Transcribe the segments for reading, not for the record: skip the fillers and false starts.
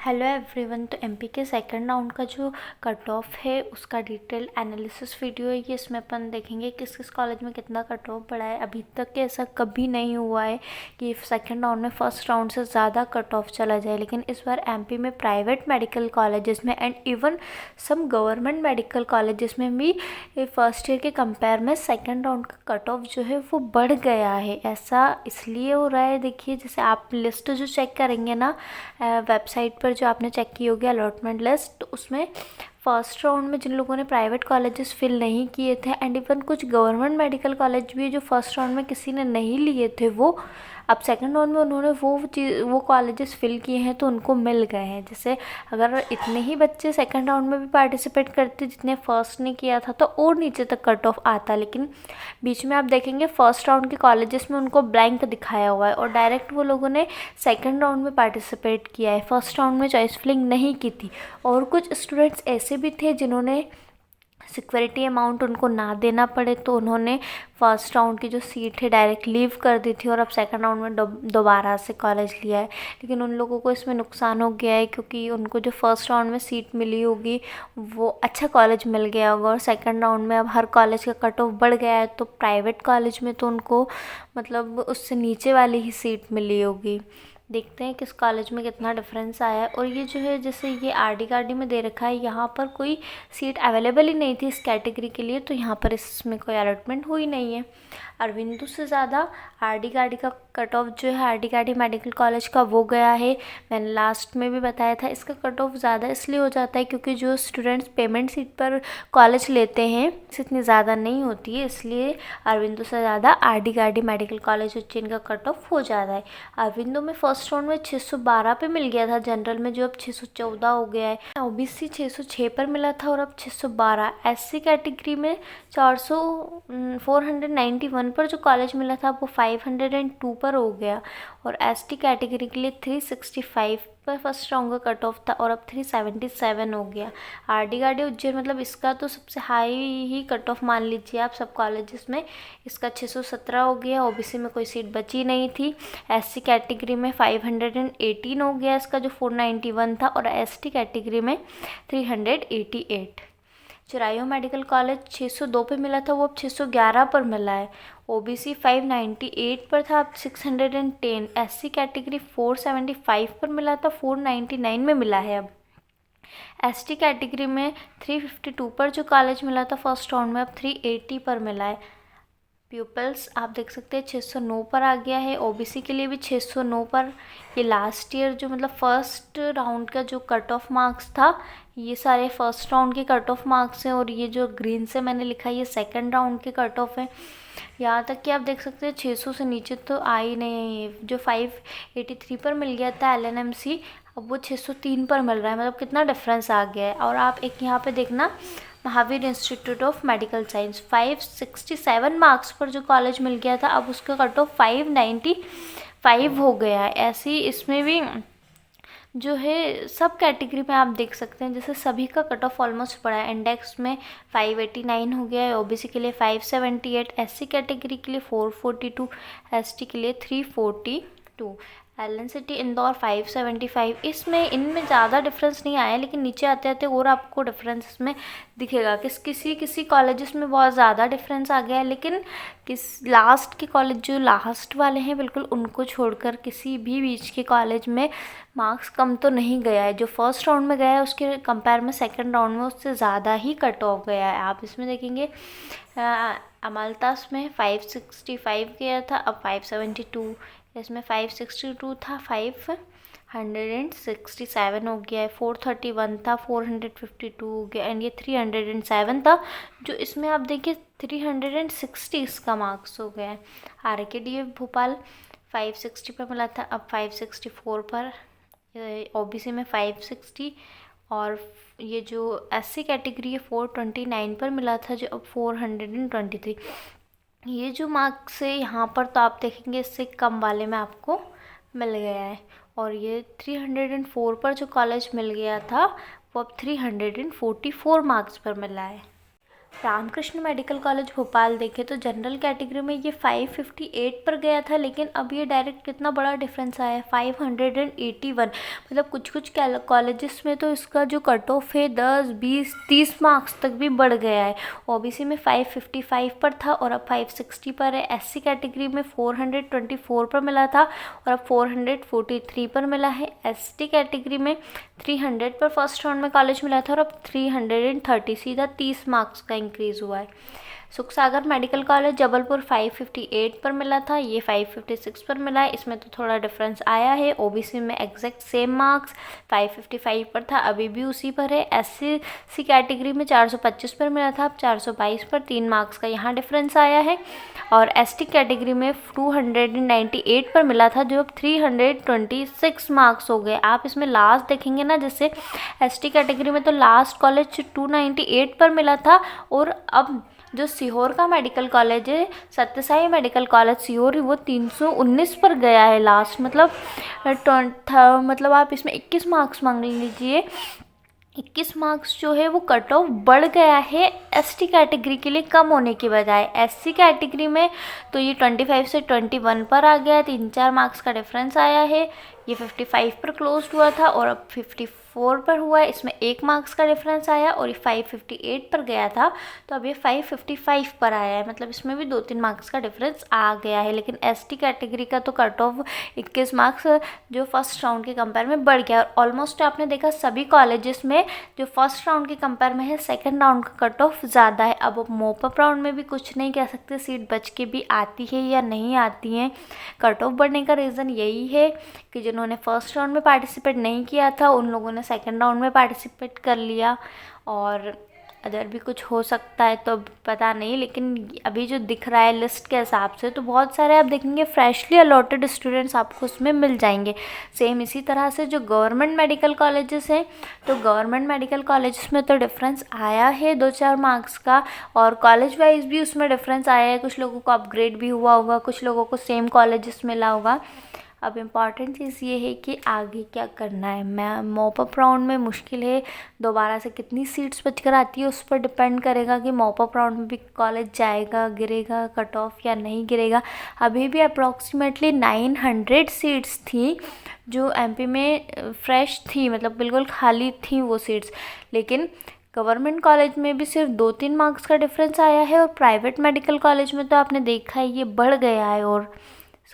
Hello everyone. तो MP के second round का जो कट ऑफ है उसका डिटेल एनालिसिस वीडियो है ये। इसमें अपन देखेंगे किस किस कॉलेज में कितना कट ऑफ पड़ा है। अभी तक के ऐसा कभी नहीं हुआ है कि सेकंड राउंड में फर्स्ट राउंड से ज़्यादा कट ऑफ चला जाए, लेकिन इस बार एमपी में प्राइवेट मेडिकल कॉलेजेस में and even some government medical colleges में भी फर्स्ट ईयर के कंपेयर में सेकेंड राउंड का कट ऑफ जो है वो बढ़ गया है। ऐसा इसलिए हो रहा है, देखिए जैसे आप लिस्ट जो चेक करेंगे ना वेबसाइट पर जो आपने चेक की होगी अलॉटमेंट लिस्ट, तो उसमें फर्स्ट राउंड में जिन लोगों ने प्राइवेट कॉलेजेस फिल नहीं किए थे एंड इवन कुछ गवर्नमेंट मेडिकल कॉलेज भी जो फर्स्ट राउंड में किसी ने नहीं लिए थे, वो अब सेकंड राउंड में उन्होंने वो कॉलेजेस फिल किए हैं तो उनको मिल गए हैं। जैसे अगर इतने ही बच्चे सेकंड राउंड में भी पार्टिसिपेट करते जितने फर्स्ट ने किया था तो और नीचे तक कट ऑफ आता, लेकिन बीच में आप देखेंगे फर्स्ट राउंड के कॉलेजेस में उनको ब्लैंक दिखाया हुआ है और डायरेक्ट वो लोगों ने सेकंड राउंड में पार्टिसिपेट किया है, फर्स्ट राउंड में चॉइस फिलिंग नहीं की थी। और कुछ स्टूडेंट्स ऐसे भी थे जिन्होंने सिक्योरिटी अमाउंट उनको ना देना पड़े तो उन्होंने फर्स्ट राउंड की जो सीट है डायरेक्ट लीव कर दी थी और अब सेकंड राउंड में दोबारा से कॉलेज लिया है। लेकिन उन लोगों को इसमें नुकसान हो गया है क्योंकि उनको जो फर्स्ट राउंड में सीट मिली होगी वो अच्छा कॉलेज मिल गया होगा और सेकंड राउंड में अब हर कॉलेज का कट ऑफ बढ़ गया है तो प्राइवेट कॉलेज में तो उनको मतलब उससे नीचे वाली ही सीट मिली होगी। देखते हैं किस कॉलेज में कितना डिफरेंस आया है। और ये जो है जैसे ये आरडी में दे रखा है, यहाँ पर कोई सीट अवेलेबल ही नहीं थी इस कैटेगरी के लिए तो यहाँ पर इसमें कोई अलॉटमेंट हुई नहीं है। अरविंदो से ज़्यादा आरडी का कट ऑफ जो है आरडी मेडिकल कॉलेज का वो गया है। मैंने लास्ट में भी बताया था इसका कट ऑफ ज़्यादा इसलिए हो जाता है क्योंकि जो स्टूडेंट्स पेमेंट सीट पर कॉलेज लेते हैं इतनी ज़्यादा नहीं होती है, इसलिए अरविंदो से ज़्यादा आरडी मेडिकल कॉलेज उज्जैन का कट ऑफ हो जाता है। अरविंदो में फर्स्ट राउंड में 612 पे मिल गया था जनरल में, जो अब 614 हो गया है। ओबीसी 606 पर मिला था और अब 612। एससी कैटेगरी में 491 पर जो कॉलेज मिला था वो 502 पर हो गया और एसटी कैटेगरी के लिए 365 पर फर्स्ट राउंड का कट ऑफ था और अब 377 हो गया। आरडी उज्जैन मतलब इसका तो सबसे हाई ही कट ऑफ मान लीजिए आप सब कॉलेजेस में। इसका 617 हो गया, ओबीसी में कोई सीट बची नहीं थी। एससी कैटेगरी में 518 हो गया इसका जो 491 था और एसटी कैटेगरी में 388। चिरायू मेडिकल कॉलेज 602 पे मिला था वो अब 611 पर मिला है। ओबीसी 598 पर था अब 610। एससी कैटेगरी 475 पर मिला था 499 में मिला है अब। एसटी कैटेगरी में 352 पर जो कॉलेज मिला था फर्स्ट राउंड में अब 380 पर मिला है। प्यूपल्स आप देख सकते हैं 609 पर आ गया है, ओबीसी के लिए भी 609 पर। ये लास्ट ईयर जो मतलब फर्स्ट राउंड का जो कट ऑफ मार्क्स था ये सारे फर्स्ट राउंड के कट ऑफ मार्क्स हैं और ये जो ग्रीन से मैंने लिखा है ये सेकंड राउंड के कट ऑफ है। यहाँ तक कि आप देख सकते हैं 600 से नीचे तो आ ही नहीं है। जो 583 पर मिल गया था एलएनएमसी अब वो 603 पर मिल रहा है, मतलब कितना डिफरेंस आ गया है। और आप एक यहाँ पे देखना Mahavir institute of medical science 567 marks पर जो कॉलेज मिल गया था अब उसका कट ऑफ 595 हो गया है। ऐसे ही इसमें भी जो है सब कैटेगरी में आप देख सकते हैं जैसे सभी का कट ऑफ ऑलमोस्ट पड़ा है। इंडेक्स में 589 हो गया है, ओबीसी के लिए 578, एससी कैटेगरी के लिए 442, एसटी के लिए 342, एलन सिटी इंदौर 575। इसमें इनमें ज़्यादा डिफरेंस नहीं आया लेकिन नीचे आते आते और आपको डिफरेंस इसमें दिखेगा। किसी कॉलेजेस में बहुत ज़्यादा डिफरेंस आ गया है लेकिन लास्ट के कॉलेज जो लास्ट वाले हैं बिल्कुल उनको छोड़कर किसी भी बीच के कॉलेज में मार्क्स कम तो नहीं गया है। जो फर्स्ट राउंड में गया है उसके कंपेयर में सेकंड राउंड में उससे ज़्यादा ही कट ऑफ गया है। आप इसमें देखेंगे अमालतास में 565 गया था अब 572, इसमें 562 था 567 हो गया है। 431 था 452 हो गया एंड ये 307 था जो इसमें आप देखिए 360 इसका मार्क्स हो गया है। आरकेडीएफ भोपाल 560 पर मिला था अब 564 पर, ओबीसी में 560 और ये जो एससी कैटेगरी है 429 पर मिला था जो अब 423। ये जो मार्क्स है यहाँ पर तो आप देखेंगे इससे कम वाले में आपको मिल गया है और ये 304 पर जो कॉलेज मिल गया था वो अब 344 मार्क्स पर मिला है। रामकृष्ण मेडिकल कॉलेज भोपाल देखें तो जनरल कैटेगरी में ये 558 पर गया था, लेकिन अब ये डायरेक्ट कितना बड़ा डिफरेंस आया है, 581। मतलब कुछ कुछ कॉलेजेस में तो इसका जो कट ऑफ है 10, 20, 30 मार्क्स तक भी बढ़ गया है। ओबीसी में 555 पर था और अब 560 पर है। एससी कैटेगरी में 424 पर मिला था और अब 443 पर मिला है। एसटी कैटेगरी में 300 पर फर्स्ट राउंड में कॉलेज मिला था और अब 330, सीधा 30 मार्क्स का इंक्रीज़ हुआ है। सुखसागर मेडिकल कॉलेज जबलपुर 558 पर मिला था, ये 556 पर मिला है। इसमें तो थोड़ा डिफरेंस आया है। ओबीसी में एग्जैक्ट सेम मार्क्स 555 पर था, अभी भी उसी पर है। एससी कैटेगरी में 425 पर मिला था, अब 422 पर, 3 मार्क्स का यहाँ डिफरेंस आया है। और एसटी कैटेगरी में 298 पर मिला था, जो अब 326 मार्क्स हो गए। आप इसमें लास्ट देखेंगे ना, जैसे एसटी कैटेगरी में तो लास्ट कॉलेज 298 पर मिला था और अब जो सीहोर का मेडिकल कॉलेज है, सत्यसाई मेडिकल कॉलेज सीहोर, वो 319 पर गया है लास्ट। मतलब आप इसमें 21 मार्क्स मान लीजिए, 21 मार्क्स जो है वो कट ऑफ बढ़ गया है एसटी कैटेगरी के लिए कम होने की बजाय। एससी कैटेगरी में तो ये 25 से 21 पर आ गया, 3-4 मार्क्स का डिफरेंस आया है। ये 55 पर क्लोज हुआ था और अब 54 पर हुआ है, इसमें 1 मार्क्स का डिफरेंस आया। और ये 558 पर गया था तो अब ये 555 पर आया है, मतलब इसमें भी 2-3 मार्क्स का डिफरेंस आ गया है। लेकिन एसटी कैटेगरी का तो कट ऑफ 21 मार्क्स जो फर्स्ट राउंड के कंपेयर में बढ़ गया। और ऑलमोस्ट आपने देखा सभी कॉलेजेस में जो फर्स्ट राउंड के कंपेयर में है, सेकेंड राउंड का कट ऑफ ज़्यादा है। अब मोपअप राउंड में भी कुछ नहीं कह सकते, सीट बच के भी आती है या नहीं आती हैं। कट ऑफ बढ़ने का रीज़न यही है कि जिन्होंने फर्स्ट राउंड में पार्टिसिपेट नहीं किया था उन लोगों ने सेकेंड राउंड में पार्टिसिपेट कर लिया। और अदर भी कुछ हो सकता है तो पता नहीं, लेकिन अभी जो दिख रहा है लिस्ट के हिसाब से तो बहुत सारे आप देखेंगे फ्रेशली अलॉटेड स्टूडेंट्स आपको उसमें मिल जाएंगे। सेम इसी तरह से जो गवर्नमेंट मेडिकल कॉलेजेस हैं, तो गवर्नमेंट मेडिकल कॉलेजेस में तो डिफरेंस आया है 2-4 मार्क्स का, और कॉलेज वाइज भी उसमें डिफरेंस आया है। कुछ लोगों को अपग्रेड भी हुआ होगा, कुछ लोगों को सेम कॉलेजेस मिला होगा। अब इम्पॉर्टेंट चीज़ ये है कि आगे क्या करना है। मैं मॉपअप राउंड में मुश्किल है, दोबारा से कितनी सीट्स बचकर आती है उस पर डिपेंड करेगा कि मॉपअप राउंड में भी कॉलेज जाएगा, गिरेगा कट ऑफ या नहीं गिरेगा। अभी भी अप्रॉक्सीमेटली 900 सीट्स थी जो एमपी में फ्रेश थी, मतलब बिल्कुल खाली थी वो सीट्स। लेकिन गवर्नमेंट कॉलेज में भी सिर्फ 2-3 मार्क्स का डिफरेंस आया है और प्राइवेट मेडिकल कॉलेज में तो आपने देखा है ये बढ़ गया है, और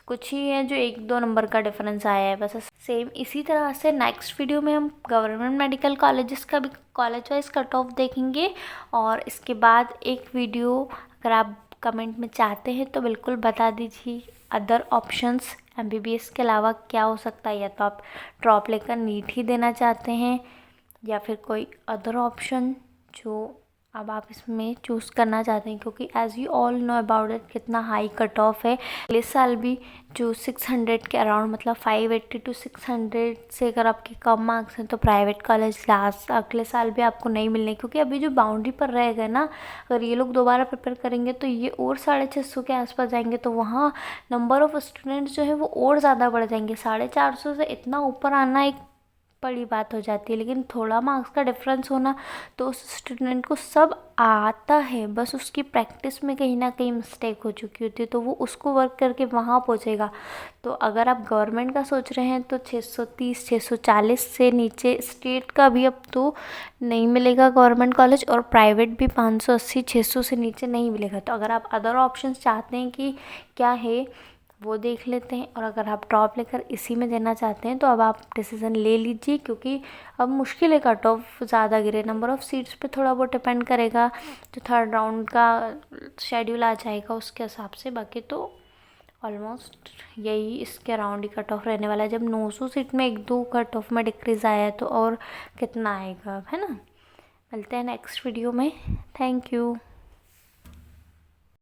कुछ ही है जो 1-2 नंबर का डिफरेंस आया है बस। सेम इसी तरह से नेक्स्ट वीडियो में हम गवर्नमेंट मेडिकल कॉलेजेस का भी कॉलेज वाइज कट ऑफ देखेंगे। और इसके बाद एक वीडियो अगर आप कमेंट में चाहते हैं तो बिल्कुल बता दीजिए, अदर ऑप्शंस एमबीबीएस के अलावा क्या हो सकता है। या तो आप ड्रॉप लेकर नीट ही देना चाहते हैं या फिर कोई अदर ऑप्शन जो अब आप इसमें चूज़ करना चाहते हैं, क्योंकि as you all know about it कितना हाई कट ऑफ है। अगले साल भी जो 600 के अराउंड, मतलब 580 to 600 से अगर आपके कम मार्क्स हैं तो प्राइवेट कॉलेज लास्ट अगले साल भी आपको नहीं मिलने, क्योंकि अभी जो बाउंड्री पर रह गए ना, अगर ये लोग दोबारा प्रिपेयर करेंगे तो ये और 650 के आसपास जाएंगे, तो वहाँ नंबर ऑफ़ स्टूडेंट्स जो है वो और ज़्यादा बढ़ जाएंगे। 450 से इतना ऊपर आना एक बड़ी बात हो जाती है। लेकिन थोड़ा मार्क्स का डिफरेंस होना तो उस स्टूडेंट को सब आता है, बस उसकी प्रैक्टिस में कहीं ना कहीं मिस्टेक हो चुकी होती है, तो वो उसको वर्क करके वहाँ पहुँचेगा। तो अगर आप गवर्नमेंट का सोच रहे हैं तो 630 640 से नीचे स्टेट का भी अब तो नहीं मिलेगा गवर्नमेंट कॉलेज, और प्राइवेट भी 580 600 से नीचे नहीं मिलेगा। तो अगर आप अदर ऑप्शंस चाहते हैं कि क्या है वो देख लेते हैं, और अगर आप ड्रॉप लेकर इसी में देना चाहते हैं तो अब आप डिसीज़न ले लीजिए, क्योंकि अब मुश्किल है कट ऑफ ज़्यादा गिरे। नंबर ऑफ़ सीट्स पे थोड़ा बहुत डिपेंड करेगा, जो थर्ड राउंड का शेड्यूल आ जाएगा उसके हिसाब से। बाकी तो ऑलमोस्ट यही इसके अराउंड ही कट ऑफ रहने वाला है। जब 900 सीट में 1-2 कट ऑफ में डिक्रीज़ आया है तो और कितना आएगा, है ना। मिलते हैं नेक्स्ट वीडियो में। Thank you.